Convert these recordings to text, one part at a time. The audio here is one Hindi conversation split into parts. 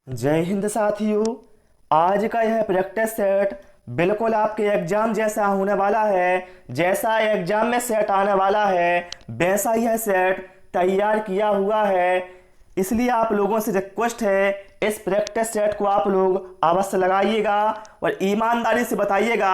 जय हिंद साथियों। आज का यह प्रैक्टिस सेट बिल्कुल आपके एग्जाम जैसा होने वाला है। जैसा एग्जाम में सेट आने वाला है वैसा यह सेट तैयार किया हुआ है। इसलिए आप लोगों से रिक्वेस्ट है, इस प्रैक्टिस सेट को आप लोग अवश्य लगाइएगा और ईमानदारी से बताइएगा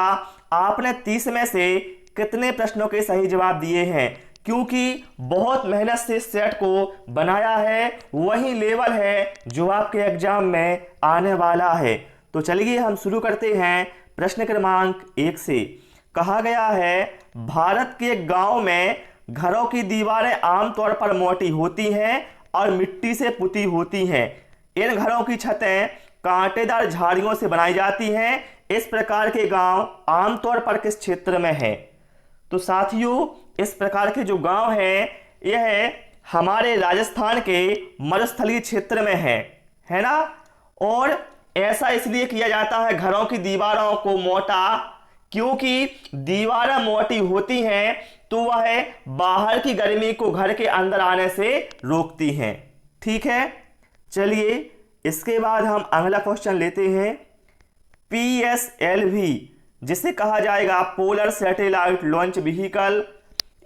आपने 30 में से कितने प्रश्नों के सही जवाब दिए हैं, क्योंकि बहुत मेहनत से इस सेट को बनाया है। वही लेवल है जो आपके एग्जाम में आने वाला है। तो चलिए हम शुरू करते हैं प्रश्न क्रमांक 1 से। कहा गया है, भारत के गांव में घरों की दीवारें आमतौर पर मोटी होती हैं और मिट्टी से पुती होती हैं। इन घरों की छतें कांटेदार झाड़ियों से बनाई जाती हैं। इस प्रकार के गांव आमतौर पर किस क्षेत्र में है? तो साथियों, इस प्रकार के जो गांव हैं यह हमारे राजस्थान के मरुस्थलीय क्षेत्र में है ना। और ऐसा इसलिए किया जाता है घरों की दीवारों को मोटा, क्योंकि दीवारें मोटी होती हैं तो वह बाहर की गर्मी को घर के अंदर आने से रोकती हैं। ठीक है, चलिए इसके बाद हम अगला क्वेश्चन लेते हैं। PSLV जिसे कहा जाएगा पोलर सैटेलाइट लॉन्च व्हीकल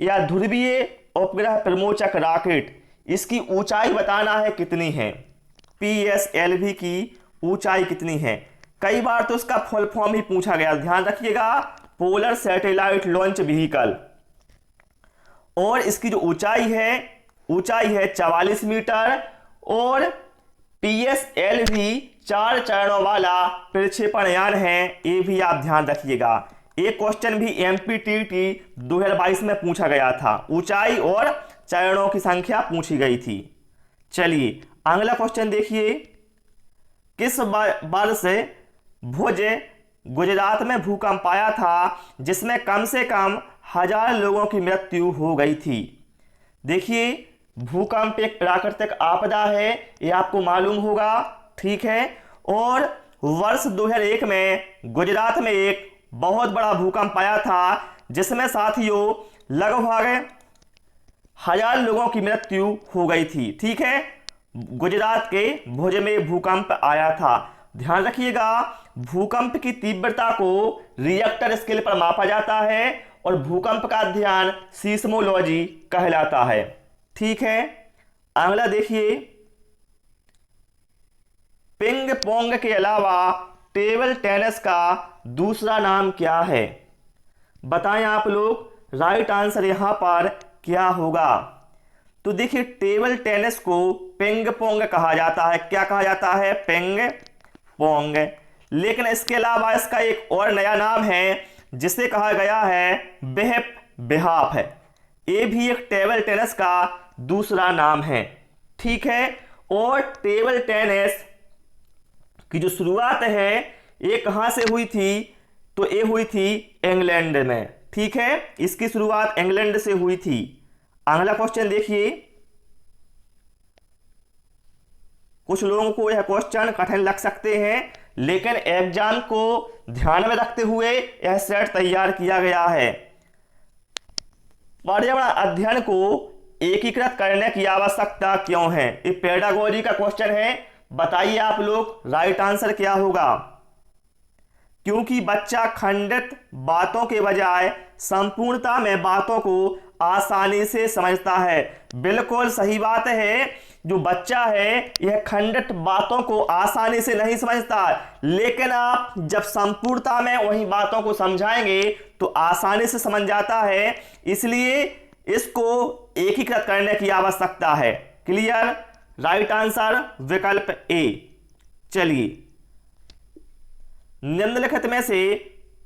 या ध्रुवीय उपग्रह प्रमोचक रॉकेट, इसकी ऊंचाई बताना है कितनी है। PSLV की ऊंचाई कितनी है? कई बार तो इसका फुल फॉर्म ही पूछा गया, ध्यान रखिएगा, पोलर सैटेलाइट लॉन्च व्हीकल। और इसकी जो ऊंचाई है 44 मीटर। और PSLV 4 चरणों वाला प्रक्षेपण यान है, ये भी आप ध्यान रखिएगा। एक क्वेश्चन भी MPTT 2022 में पूछा गया था, ऊंचाई और चरणों की संख्या पूछी गई थी। चलिए अगला क्वेश्चन देखिए। किस वर्ष भुज गुजरात में भूकंप आया था जिसमें कम से कम 1000 लोगों की मृत्यु हो गई थी? देखिए, भूकंप एक प्राकृतिक आपदा है, ये आपको मालूम होगा। ठीक है, और वर्ष 2001 में गुजरात में एक बहुत बड़ा भूकंप आया था जिसमें साथियों लगभग 1000 लोगों की मृत्यु हो गई थी। ठीक है, गुजरात के भुज में भूकंप आया था। ध्यान रखिएगा, भूकंप की तीव्रता को रिएक्टर स्केल पर मापा जाता है और भूकंप का अध्ययन सीस्मोलॉजी कहलाता है। ठीक है, अगला देखिए। पिंग पोंग के अलावा टेबल टेनिस का दूसरा नाम क्या है? बताएं आप लोग, राइट आंसर यहां पर क्या होगा? तो देखिए, टेबल टेनिस को पिंग पोंग कहा जाता है। क्या कहा जाता है? Ping pong. लेकिन इसके अलावा इसका एक और नया नाम है जिसे कहा गया है बिहाफ है। ये भी एक टेबल टेनिस का दूसरा नाम है। ठीक है, और टेबल टेनिस की जो शुरुआत है ये कहां से हुई थी? तो ये हुई थी इंग्लैंड में। ठीक है, इसकी शुरुआत इंग्लैंड से हुई थी। अगला क्वेश्चन देखिए। कुछ लोगों को यह क्वेश्चन कठिन लग सकते हैं, लेकिन एग्जाम को ध्यान में रखते हुए यह सेट तैयार किया गया है। पर्यावरण अध्ययन को एकीकृत करने की आवश्यकता क्यों है? ये पेडागोजी का क्वेश्चन है। बताइए आप लोग, राइट आंसर क्या होगा? क्योंकि बच्चा खंडित बातों के बजाय संपूर्णता में बातों को आसानी से समझता है। बिल्कुल सही बात है, जो बच्चा है यह खंडित बातों को आसानी से नहीं समझता, लेकिन आप जब संपूर्णता में वही बातों को समझाएंगे तो आसानी से समझ जाता है। इसलिए इसको एकीकृत करने की आवश्यकता है। क्लियर? राइट आंसर विकल्प ए। चलिए, निम्नलिखित में से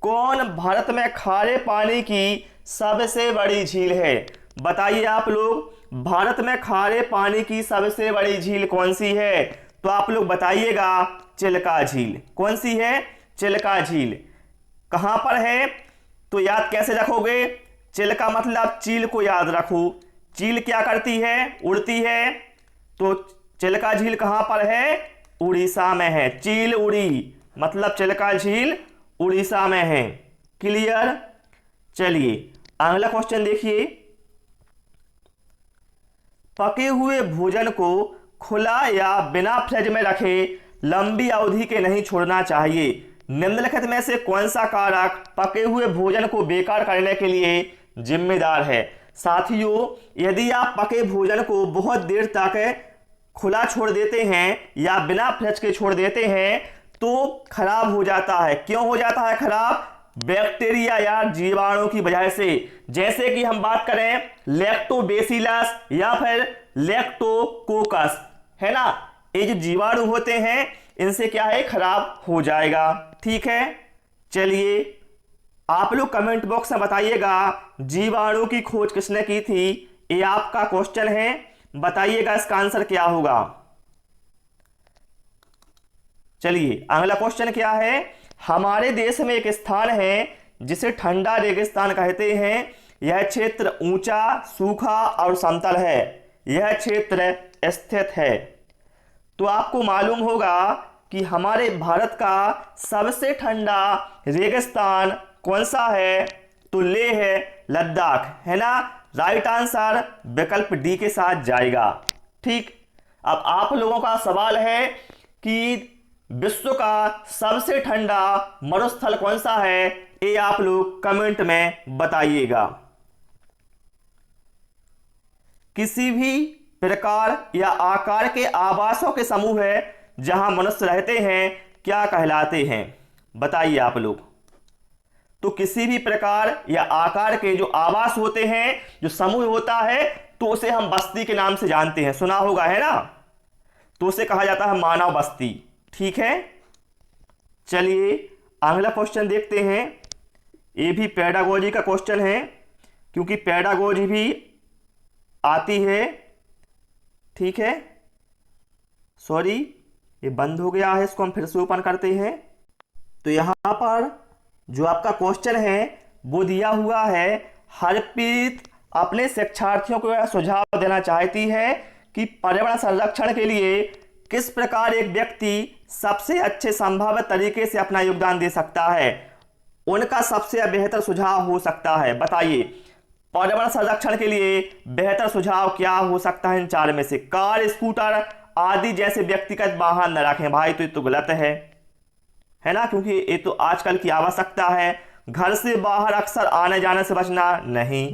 कौन भारत में खारे पानी की सबसे बड़ी झील है? बताइए आप लोग, भारत में खारे पानी की सबसे बड़ी झील कौन सी है? तो आप लोग बताइएगा, चिल्का झील। कौन सी है? चिल्का झील। कहां पर है? तो याद कैसे रखोगे? चिल्का मतलब चील को याद रखो। चील क्या करती है? उड़ती है। तो चिल्का झील कहां पर है? उड़ीसा में है। चील उड़ी मतलब चिल्का झील उड़ीसा में है। क्लियर? चलिए अगला क्वेश्चन देखिए। पके हुए भोजन को खुला या बिना फ्रिज में रखे लंबी अवधि के नहीं छोड़ना चाहिए। निम्नलिखित में से कौन सा कारक पके हुए भोजन को बेकार करने के लिए जिम्मेदार है? साथियों, यदि आप पके भोजन को बहुत देर तक खुला छोड़ देते हैं या बिना फ्रिज के छोड़ देते हैं तो खराब हो जाता है। क्यों हो जाता है खराब? बैक्टीरिया या जीवाणु की वजह से। जैसे कि हम बात करें लैक्टोबैसिलस या फिर लैक्टोकोकस, है ना, ये जो जीवाणु होते हैं इनसे क्या है, खराब हो जाएगा। ठीक है, चलिए आप लोग कमेंट बॉक्स में बताइएगा जीवाणु की खोज किसने की थी। ये आपका क्वेश्चन है, बताइएगा इसका आंसर क्या होगा। चलिए अगला क्वेश्चन क्या है? हमारे देश में एक स्थान है जिसे ठंडा रेगिस्तान कहते हैं। यह क्षेत्र ऊंचा, सूखा और समतल है। यह क्षेत्र स्थित है। तो आपको मालूम होगा कि हमारे भारत का सबसे ठंडा रेगिस्तान कौन सा है? तो लेह है, लद्दाख, है ना। राइट आंसर विकल्प डी के साथ जाएगा। ठीक, अब आप लोगों का सवाल है कि विश्व का सबसे ठंडा मरुस्थल कौन सा है? ये आप लोग कमेंट में बताइएगा। किसी भी प्रकार या आकार के आवासों के समूह है जहां मनुष्य रहते हैं क्या कहलाते हैं? बताइए आप लोग। तो किसी भी प्रकार या आकार के जो आवास होते हैं, जो समूह होता है, तो उसे हम बस्ती के नाम से जानते हैं। सुना होगा, है ना। तो उसे कहा जाता है मानव बस्ती। ठीक है, चलिए अगला क्वेश्चन देखते हैं। ये भी पेडागोजी का क्वेश्चन है, क्योंकि पेडागोजी भी आती है। ठीक है, सॉरी ये बंद हो गया है, इसको हम फिर से ओपन करते हैं। तो यहां पर जो आपका क्वेश्चन है वो दिया हुआ है। हरप्रीत अपने शिक्षार्थियों को यह सुझाव देना चाहती है कि पर्यावरण संरक्षण के लिए किस प्रकार एक व्यक्ति सबसे अच्छे संभावित तरीके से अपना योगदान दे सकता है। उनका सबसे बेहतर सुझाव हो सकता है। बताइए पर्यावरण संरक्षण के लिए बेहतर सुझाव क्या हो सकता है इन चार में से? कार, स्कूटर आदि जैसे व्यक्तिगत वाहन न रखें। भाई तो ये तो गलत है ना, क्योंकि ये तो आजकल की आवश्यकता है। घर से बाहर अक्सर आने जाने से बचना नहीं।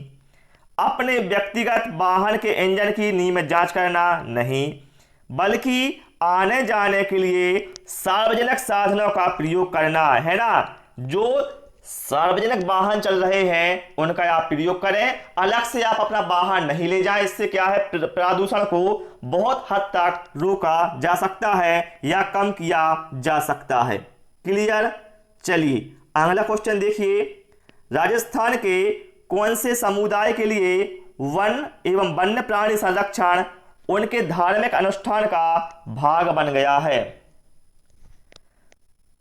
अपने व्यक्तिगत वाहन के इंजन की नियमित जांच करना नहीं, बल्कि आने जाने के लिए सार्वजनिक साधनों का प्रयोग करना, है ना। जो सार्वजनिक वाहन चल रहे हैं उनका आप प्रयोग करें। अलग से आप अपना वाहन नहीं ले जाएं। इससे क्या है, प्रदूषण को बहुत हद तक रोका जा सकता है या कम किया जा सकता है। क्लियर? चलिए अगला क्वेश्चन देखिए। राजस्थान के कौन से समुदाय के लिए वन एवं वन्य प्राणी संरक्षण उनके धार्मिक अनुष्ठान का भाग बन गया है?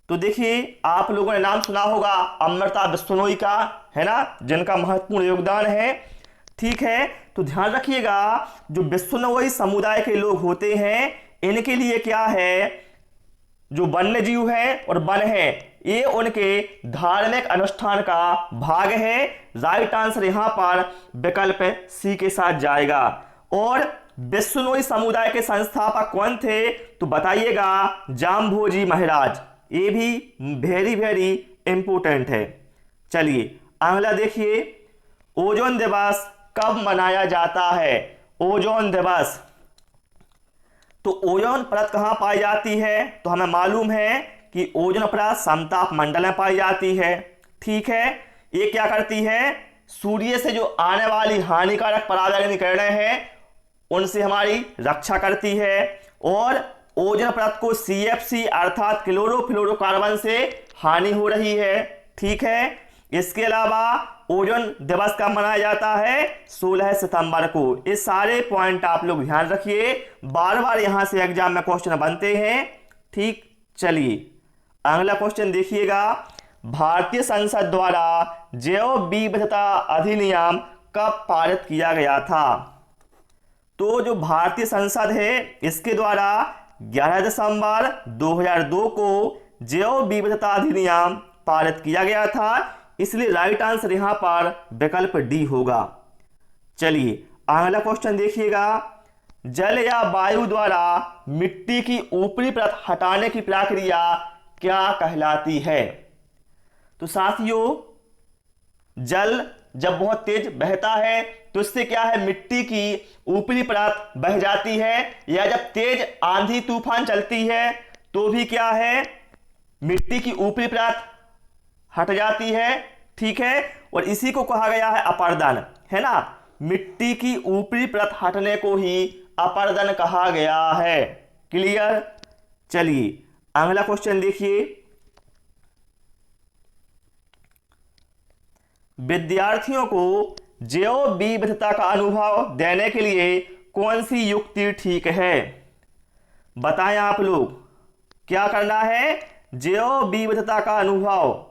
तो देखिए आप लोगों ने नाम सुना होगा अमृता बिश्नोई का, है ना, जिनका महत्वपूर्ण योगदान है। ठीक है, तो ध्यान रखिएगा जो बिश्नोई समुदाय के लोग होते हैं इनके लिए क्या है, जो वन्य जीव है और वन है ये उनके धार्मिक अनुष्ठान का भाग है। राइट आंसर यहां पर विकल्प सी के साथ जाएगा। और बिश्नोई समुदाय के संस्थापक कौन थे? तो बताइएगा जाम्भोजी महाराज। ये भी वेरी वेरी इंपोर्टेंट है। चलिए अगला देखिए, ओजोन दिवस कब मनाया जाता है? ओजोन दिवस, तो ओजोन परत कहां पाई जाती है? तो हमें मालूम है कि ओजोन परत समताप मंडल में पाई जाती है। ठीक है, ये क्या करती है, सूर्य से जो आने वाली हानिकारक पराबैंगनी किरणें हैं उनसे हमारी रक्षा करती है। और ओजोन परत को CFC अर्थात क्लोरोफ्लोरोकार्बन से हानि हो रही है। ठीक है, इसके अलावा ओजोन दिवस कब मनाया जाता है? 16 सितंबर को। ये सारे पॉइंट आप लोग ध्यान रखिए, बार बार यहां से एग्जाम में क्वेश्चन बनते हैं। ठीक, चलिए अगला क्वेश्चन देखिएगा। भारतीय संसद द्वारा जैव विविधता अधिनियम कब पारित किया गया था? तो जो भारतीय संसद है इसके द्वारा 11 दिसंबर 2002 को जैव विविधता अधिनियम पारित किया गया था। इसलिए राइट आंसर यहां पर विकल्प डी होगा। चलिए अगला क्वेश्चन देखिएगा। जल या वायु द्वारा मिट्टी की ऊपरी परत हटाने की प्रक्रिया क्या कहलाती है? तो साथियों, जल जब बहुत तेज बहता है तो इससे क्या है, मिट्टी की ऊपरी परत बह जाती है, या जब तेज आंधी तूफान चलती है तो भी क्या है, मिट्टी की ऊपरी परत हट जाती है। ठीक है, और इसी को कहा गया है अपर्दन, है ना। मिट्टी की ऊपरी परत हटने को ही अपर्दन कहा गया है। क्लियर? चलिए अगला क्वेश्चन देखिए। विद्यार्थियों को जैव विविधता का अनुभव देने के लिए कौन सी युक्ति ठीक है? बताएं आप लोग, क्या करना है? जैव विविधता का अनुभव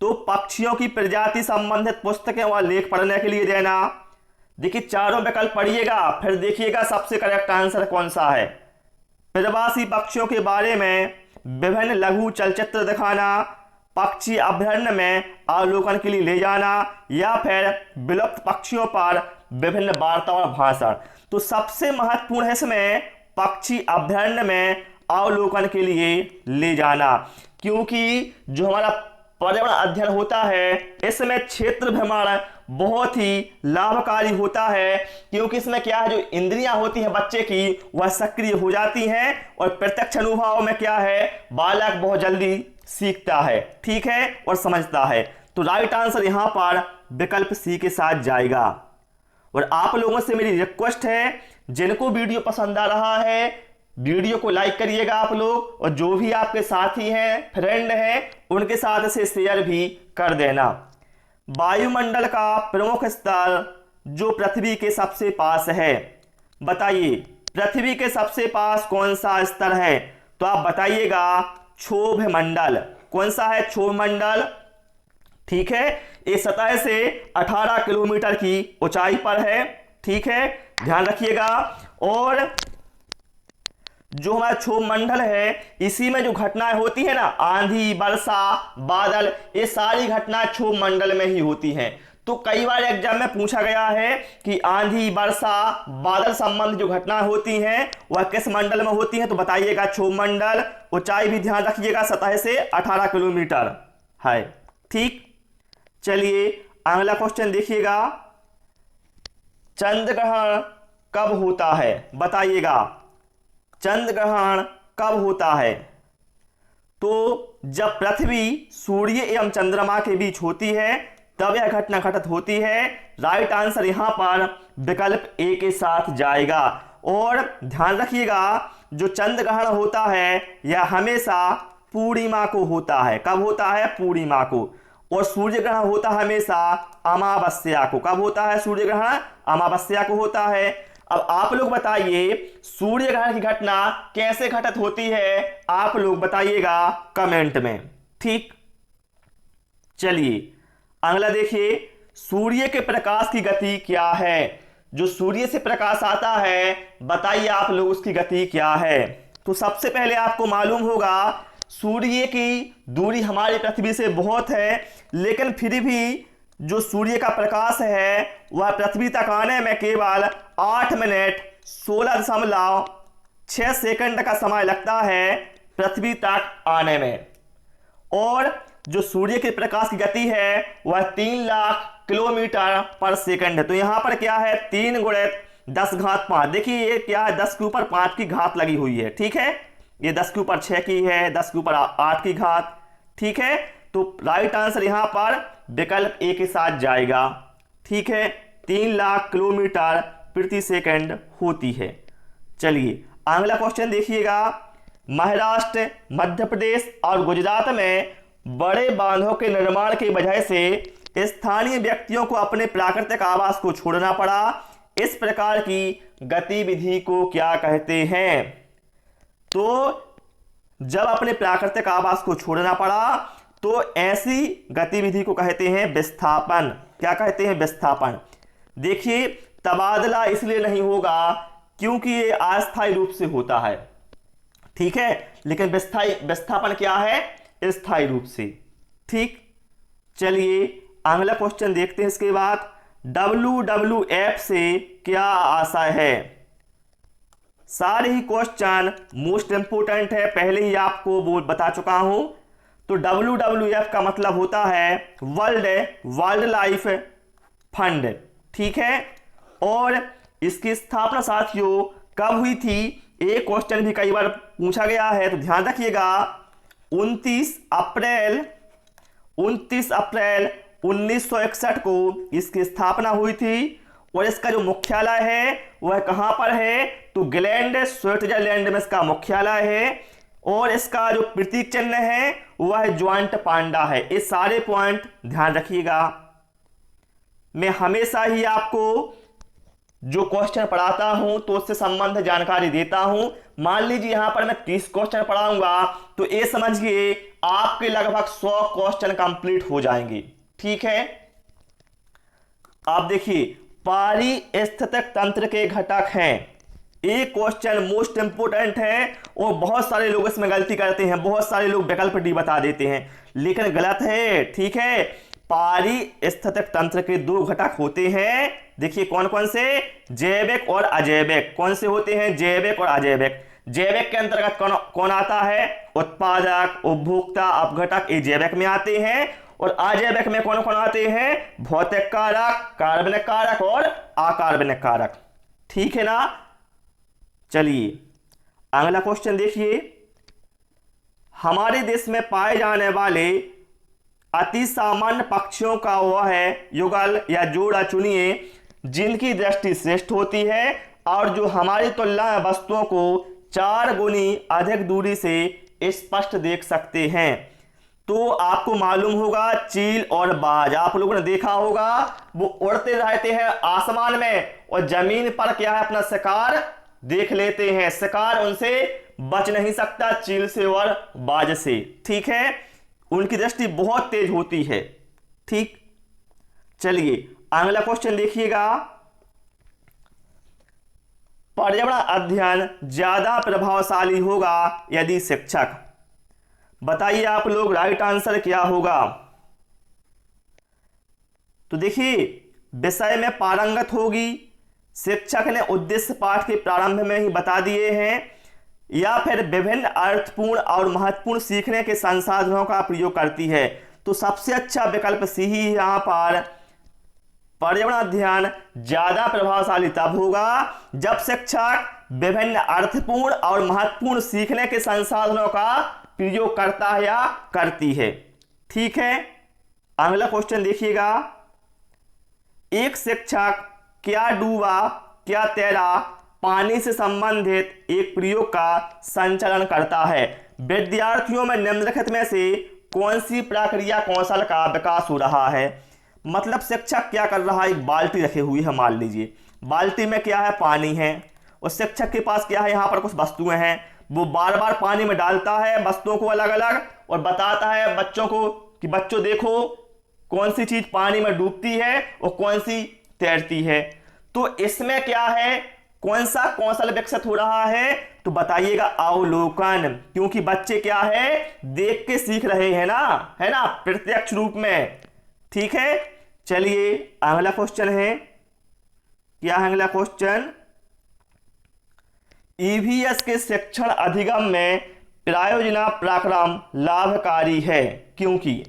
तो पक्षियों की प्रजाति संबंधित पुस्तकें और लेख पढ़ने के लिए देना। देखिए चारों विकल्प पढ़िएगा, फिर देखिएगा सबसे करेक्ट आंसर कौन सा है। प्रवासी पक्षियों के बारे में विभिन्न लघु चलचित्र दिखाना, पक्षी अभयारण्य में अवलोकन के लिए ले जाना, या फिर विलुप्त पक्षियों पर विभिन्न वार्ता और भाषण। तो सबसे महत्वपूर्ण है इसमें पक्षी अभयारण्य में अवलोकन के लिए ले जाना, क्योंकि जो हमारा पर्यावरण अध्ययन होता है इसमें क्षेत्र भ्रमण बहुत ही लाभकारी होता है, क्योंकि इसमें क्या है, जो इंद्रियां होती हैं बच्चे की वह सक्रिय हो जाती हैं, और प्रत्यक्ष अनुभव में क्या है, बालक बहुत जल्दी सीखता है, ठीक है, और समझता है। तो राइट आंसर यहां पर विकल्प सी के साथ जाएगा। और आप लोगों से मेरी रिक्वेस्ट है, जिनको वीडियो पसंद आ रहा है वीडियो को लाइक करिएगा आप लोग, और जो भी आपके साथी हैं, फ्रेंड हैं, उनके साथ इसे शेयर भी कर देना। वायुमंडल का प्रमुख स्तर जो पृथ्वी के सबसे पास है, बताइए पृथ्वी के सबसे पास कौन सा स्तर है? तो आप बताइएगा क्षोभ मंडल। कौन सा है? क्षोभ मंडल। ठीक है, ये सतह से 18 किलोमीटर की ऊंचाई पर है। ठीक है, ध्यान रखिएगा। और जो हमारा क्षोभ मंडल है इसी में जो घटनाएं होती है ना, आंधी, वर्षा, बादल, ये सारी घटनाएं क्षोभ मंडल में ही होती हैं। तो कई बार एग्जाम में पूछा गया है कि आंधी, वर्षा, बादल संबंधी जो घटनाएं होती हैं वह किस मंडल में होती हैं? तो बताइएगा क्षोभ मंडल। ऊंचाई भी ध्यान रखिएगा, सतह से 18 किलोमीटर है। ठीक, चलिए अगला क्वेश्चन देखिएगा। चंद्र ग्रहण कब होता है? बताइएगा चंद्र ग्रहण कब होता है? तो जब पृथ्वी सूर्य एवं चंद्रमा के बीच होती है तब यह घटना घटित होती है। राइट आंसर यहां पर विकल्प ए के साथ जाएगा। और ध्यान रखिएगा जो चंद्र ग्रहण होता है यह हमेशा पूर्णिमा को होता है। कब होता है? पूर्णिमा को। और सूर्य ग्रहण होता है हमेशा अमावस्या को। कब होता है सूर्य ग्रहण? अमावस्या को होता है। अब आप लोग बताइए सूर्य ग्रहण की घटना कैसे घटित होती है? आप लोग बताइएगा कमेंट में। ठीक, चलिए अगला देखिए। सूर्य के प्रकाश की गति क्या है? जो सूर्य से प्रकाश आता है बताइए आप लोग उसकी गति क्या है? तो सबसे पहले आपको मालूम होगा सूर्य की दूरी हमारी पृथ्वी से बहुत है, लेकिन फिर भी जो सूर्य का प्रकाश है वह पृथ्वी तक आने में केवल 8 मिनट 16.6 सेकंड का समय लगता है पृथ्वी तक आने में। और जो सूर्य के प्रकाश की गति है वह 3 लाख किलोमीटर पर सेकंड है। तो यहां पर क्या है? 3 × 10⁵ देखिए ये क्या है, 10 के ऊपर 5 की घात लगी हुई है। ठीक है, ये 10 के ऊपर 6 की है, 10 के ऊपर 8 की घात। ठीक है, तो राइट आंसर यहां पर विकल्प ए के साथ जाएगा। ठीक है, 3 लाख किलोमीटर प्रति सेकंड होती है। चलिए अगला क्वेश्चन देखिएगा। महाराष्ट्र, मध्य प्रदेश और गुजरात में बड़े बांधों के निर्माण की वजह से स्थानीय व्यक्तियों को अपने प्राकृतिक आवास को छोड़ना पड़ा। इस प्रकार की गतिविधि को क्या कहते हैं? तो जब अपने प्राकृतिक आवास को छोड़ना पड़ा तो ऐसी गतिविधि को कहते हैं विस्थापन। क्या कहते हैं? विस्थापन। देखिए तबादला इसलिए नहीं होगा क्योंकि ये अस्थायी रूप से होता है। ठीक है, लेकिन विस्थापन क्या है? स्थायी रूप से। ठीक, चलिए अगला क्वेश्चन देखते हैं। इसके बाद WWF से क्या आशय है? सारे ही क्वेश्चन मोस्ट इंपोर्टेंट है, पहले ही आपको वो बता चुका हूं। तो WWF का मतलब होता है वर्ल्ड वाइल्ड लाइफ फंड, ठीक है। और इसकी स्थापना साथियों कब हुई थी, एक क्वेश्चन भी कई बार पूछा गया है, तो ध्यान रखिएगा। 29 अप्रैल 1961 को इसकी स्थापना हुई थी। और इसका जो मुख्यालय है वह कहां पर है, तो ग्लैंड स्विट्जरलैंड में इसका मुख्यालय है। और इसका जो प्रतीक चिन्ह है वह ज्वाइंट पांडा है। ये सारे पॉइंट ध्यान रखिएगा। मैं हमेशा ही आपको जो क्वेश्चन पढ़ाता हूं तो उससे संबंधित जानकारी देता हूं। मान लीजिए यहां पर मैं 30 क्वेश्चन पढ़ाऊंगा, तो ये समझिए आपके लगभग 100 क्वेश्चन कंप्लीट हो जाएंगे, ठीक है। आप देखिए पारिस्थितिक तंत्र के घटक हैं, एक क्वेश्चन मोस्ट इंपोर्टेंट है और बहुत सारे लोग इसमें गलती करते हैं। बहुत सारे लोग विकल्प डी बता देते हैं, लेकिन गलत है, ठीक है। पारिस्थितिक तंत्र के 2 घटक होते हैं, देखिए कौन कौन से, जैविक और अजैविक। कौन से होते हैं, जैविक और अजैविक। जैविक के अंतर्गत कौन आता है, उत्पादक, उपभोक्ता, अपघटक, ये जैविक में आते हैं। और अजैविक में कौन कौन आते हैं, भौतिक कारक, कार्बनिक कारक और अकार्बनिक कारक, ठीक है ना। चलिए अगला क्वेश्चन देखिए। हमारे देश में पाए जाने वाले अति सामान्य पक्षियों का वह है युगल या जोड़ा चुनिए जिनकी दृष्टि श्रेष्ठ होती है और जो हमारी तुलना में वस्तुओं को 4 गुनी अधिक दूरी से स्पष्ट देख सकते हैं। तो आपको मालूम होगा चील और बाज, आप लोगों ने देखा होगा वो उड़ते रहते हैं आसमान में और जमीन पर क्या है, अपना शिकार देख लेते हैं। शिकार उनसे बच नहीं सकता, चील से और बाज से, ठीक है। उनकी दृष्टि बहुत तेज होती है, ठीक। चलिए अगला क्वेश्चन देखिएगा। पर्यावरण अध्ययन ज्यादा प्रभावशाली होगा यदि शिक्षक, बताइए आप लोग राइट आंसर क्या होगा। तो देखिए विषय में पारंगत होगी, शिक्षक ने उद्देश्य पाठ के प्रारंभ में ही बता दिए हैं, या फिर विभिन्न अर्थपूर्ण और महत्वपूर्ण सीखने के संसाधनों का प्रयोग करती है। तो सबसे अच्छा विकल्प सी ही यहां पर, पर्यावरण अध्ययन ज्यादा प्रभावशाली तब होगा जब शिक्षक विभिन्न अर्थपूर्ण और महत्वपूर्ण सीखने के संसाधनों का प्रयोग करता है या करती है, ठीक है। अगला क्वेश्चन देखिएगा। एक शिक्षक क्या डूबा क्या तैरा पानी से संबंधित एक प्रयोग का संचालन करता है। विद्यार्थियों में निम्नलिखित में से कौन सी प्रक्रिया कौशल का विकास हो रहा है। मतलब शिक्षक क्या कर रहा है, एक बाल्टी रखी हुई है, मान लीजिए बाल्टी में क्या है, पानी है, और शिक्षक के पास क्या है, यहाँ पर कुछ वस्तुएं हैं। वो बार बार पानी में डालता है वस्तुओं को अलग अलग और बताता है बच्चों को कि बच्चों देखो कौन सी चीज पानी में डूबती है और कौन सी तैरती है। तो इसमें क्या है, कौन सा कौशल विकसित हो रहा है, तो बताइएगा अवलोकन, क्योंकि बच्चे क्या है, देख के सीख रहे हैं ना, है ना, प्रत्यक्ष रूप में, ठीक है। चलिए अगला क्वेश्चन है, क्या है अगला क्वेश्चन। ईवीएस के शिक्षण अधिगम में प्रायोजना पराक्रम लाभकारी है, क्योंकि।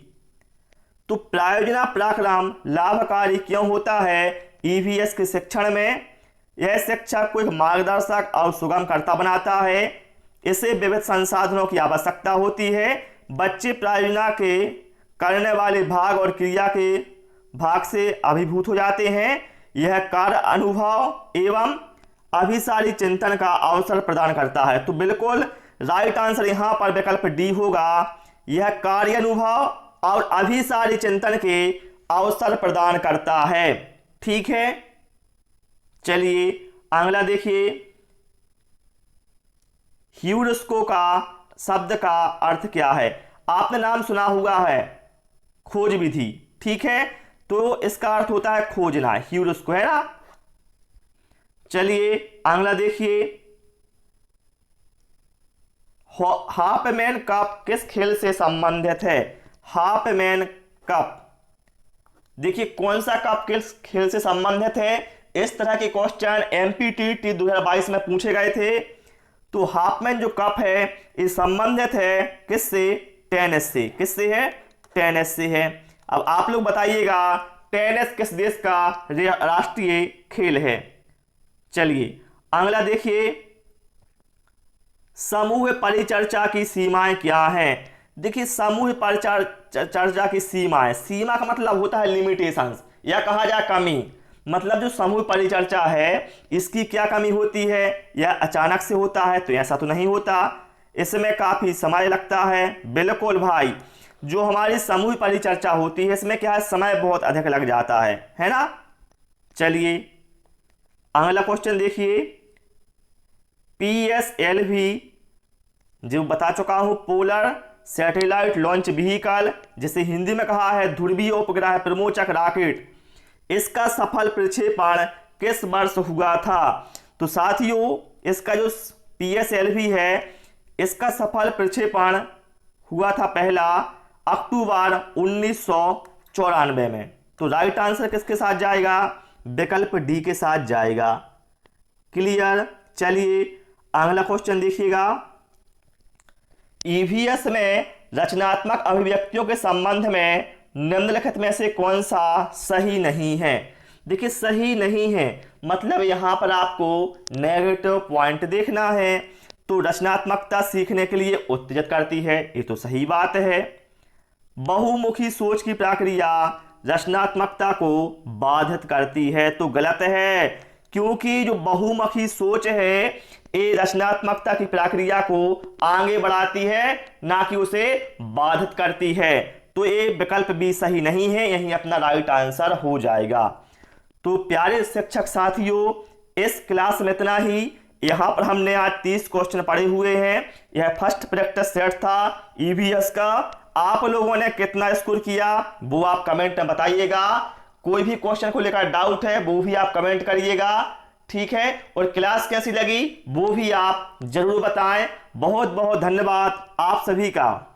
तो प्रायोजना पराक्रम लाभकारी क्यों होता है ईवीएस के शिक्षण में। यह शिक्षक को एक मार्गदर्शक और सुगमकर्ता बनाता है। इसे विविध संसाधनों की आवश्यकता होती है। बच्चे प्रायोजना के करने वाले भाग और क्रिया के भाग से अभिभूत हो जाते हैं। यह कार्य अनुभव एवं अभिसारी चिंतन का अवसर प्रदान करता है। तो बिल्कुल राइट आंसर यहां पर विकल्प डी होगा। यह कार्य अनुभव और अभिसारी चिंतन के अवसर प्रदान करता है, ठीक है। चलिए अगला देखिए। ह्यूरिस्को का शब्द का अर्थ क्या है। आपने नाम सुना हुआ है खोज विधि, ठीक है, तो इसका अर्थ होता है खोजना, ह्यूरिस्को, है ना। चलिए अगला देखिए। हाफमैन कप किस खेल से संबंधित है। हाफमैन कप, देखिए कौन सा कप किस खेल से संबंधित है। इस तरह के क्वेश्चन एमपीटीटी 2022 में पूछे गए थे। तो हाफमैन जो कप है ये संबंधित है किससे? टेनिस से। किससे है? टेनिस से है। अब आप लोग बताइएगा टेनिस किस देश का राष्ट्रीय खेल है? चलिए अगला देखिए, समूह परिचर्चा की सीमाएं क्या हैं? देखिए समूह परिचर्चा की सीमाएं, सीमा का मतलब होता है लिमिटेशंस या कहा जाए कमी। मतलब जो समूह परिचर्चा है इसकी क्या कमी होती है? या अचानक से होता है? तो ऐसा तो नहीं होता, इसमें काफी समय लगता है। बिल्कुल भाई, जो हमारी समूह परिचर्चा होती है इसमें क्या है, समय बहुत अधिक लग जाता है ना। चलिए अगला क्वेश्चन देखिए, PSLV जो बता चुका हूं, पोलर सैटेलाइट लॉन्च व्हीकल, जिसे हिंदी में कहा है ध्रुवीय उपग्रह प्रमोचक रॉकेट, इसका सफल प्रक्षेपण किस वर्ष हुआ था? तो साथियों इसका जो PSLV है इसका सफल प्रक्षेपण हुआ था पहला अक्टूबर 1994 में। तो राइट आंसर किसके साथ जाएगा? विकल्प डी के साथ जाएगा। क्लियर। चलिए अगला क्वेश्चन देखिएगा, ईवीएस में रचनात्मक अभिव्यक्तियों के संबंध में निम्नलिखित में से कौन सा सही नहीं है? देखिए सही नहीं है मतलब यहां पर आपको नेगेटिव पॉइंट देखना है। तो रचनात्मकता सीखने के लिए उत्तेजित करती है, ये तो सही बात है। बहुमुखी सोच की प्रक्रिया रचनात्मकता को बाधित करती है, तो गलत है, क्योंकि जो बहुमुखी सोच है ये रचनात्मकता की प्रक्रिया को आगे बढ़ाती है, ना कि उसे बाधित करती है। तो ये विकल्प भी सही नहीं है, यही अपना राइट आंसर हो जाएगा। तो प्यारे शिक्षक साथियों इस क्लास में इतना ही। यहाँ पर हमने आज 30 क्वेश्चन पढ़े हुए हैं। यह फर्स्ट प्रैक्टिस सेट था ईवीएस का। आप लोगों ने कितना स्कोर किया वो आप कमेंट में बताइएगा। कोई भी क्वेश्चन को लेकर डाउट है वो भी आप कमेंट करिएगा, ठीक है। और क्लास कैसी लगी वो भी आप जरूर बताएं। बहुत बहुत धन्यवाद आप सभी का।